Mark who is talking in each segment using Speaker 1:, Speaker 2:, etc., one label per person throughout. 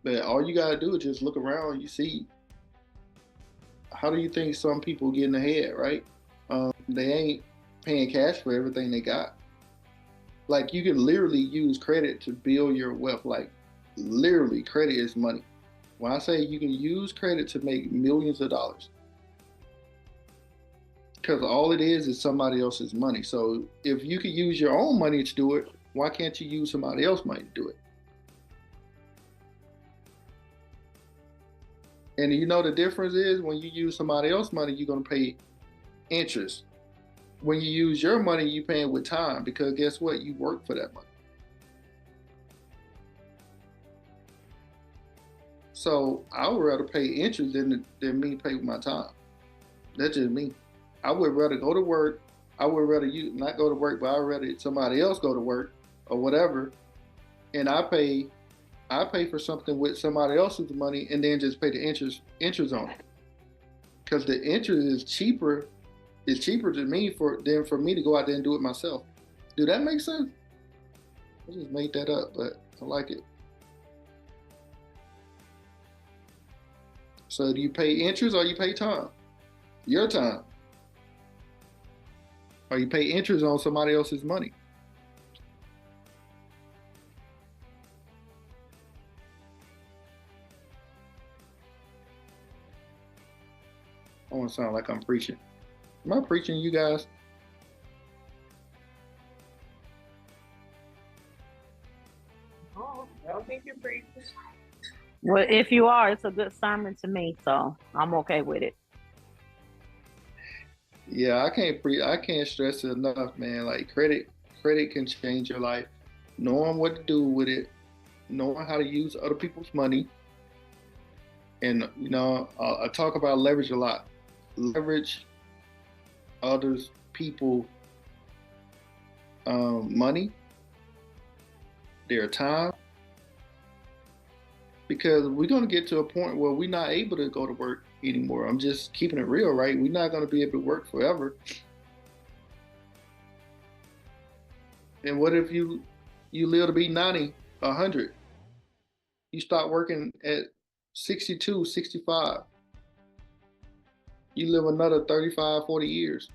Speaker 1: But all you gotta do is just look around. You see, how do you think some people getting ahead, right? They ain't paying cash for everything they got. Like you can literally use credit to build your wealth. Like literally, credit is money. When I say you can use credit to make millions of dollars, because all it is somebody else's money. So if you could use your own money to do it, why can't you use somebody else's money to do it? And you know the difference is when you use somebody else's money, you're gonna pay interest. When you use your money, you paying with time because guess what? You work for that money. So I would rather pay interest than me pay with my time. That's just me. I would rather go to work. I would rather you not go to work, but I'd rather somebody else go to work or whatever, and I pay for something with somebody else's money and then just pay the interest on it because the interest is cheaper. It's cheaper to me for me to go out there and do it myself. Do that make sense? I just made that up, but I like it. So do you pay interest or you pay time? Your time. Or you pay interest on somebody else's money. I want to sound like I'm preaching. Am I preaching, you guys?
Speaker 2: Oh, I don't think you're preaching.
Speaker 3: Well, if you are, it's a good sermon to me, so I'm okay with it.
Speaker 1: Yeah, I can't stress it enough, man. Like credit can change your life. Knowing what to do with it, knowing how to use other people's money, and I talk about leverage a lot. Leverage others people money, their time, because we're gonna get to a point where we're not able to go to work anymore. I'm just keeping it real, right? We're not gonna be able to work forever. And what if you live to be 90, 100? You start working at 62, 65. You live another 35, 40 years.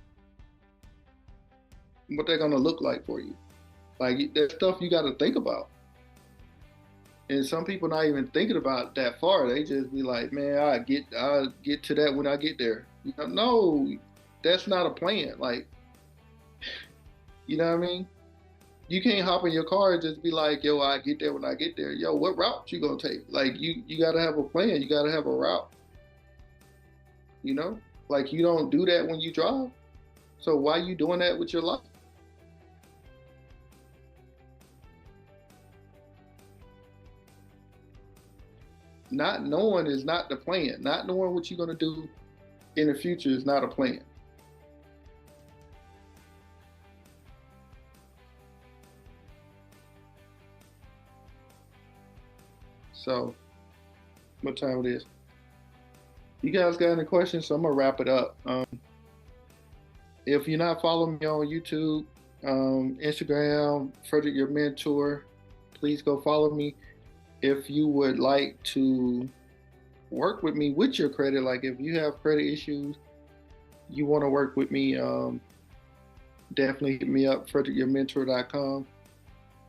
Speaker 1: What they're gonna look like for you? Like that stuff you got to think about. And some people not even thinking about that far. They just be like, man, I get to that when I get there. No, that's not a plan. Like, you know what I mean? You can't hop in your car and just be like, yo, I get there when I get there. Yo, what route you gonna take? Like you gotta have a plan. You gotta have a route. You know? Like you don't do that when you drive. So why you doing that with your life? Not knowing is not the plan. Not knowing what you're gonna do in the future is not a plan. So what time it is? You guys got any questions? So I'm gonna wrap it up. If you're not following me on YouTube, Instagram, Frederick your mentor, please go follow me. If you would like to work with me with your credit, like if you have credit issues, you want to work with me, definitely hit me up, frederickyourmentor.com.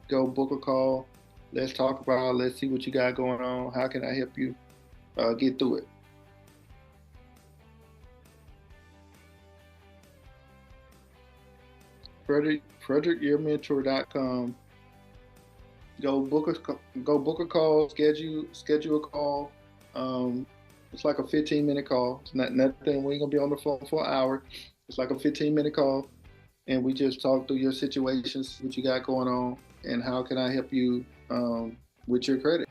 Speaker 1: Go book a call. Let's talk about it. Let's see what you got going on. How can I help you get through it? frederickyourmentor.com. Go book a call. Schedule a call. It's like a 15-minute call. It's not nothing. We ain't gonna be on the phone for an hour. It's like a 15-minute call, and we just talk through your situations, what you got going on, and how can I help you with your credit.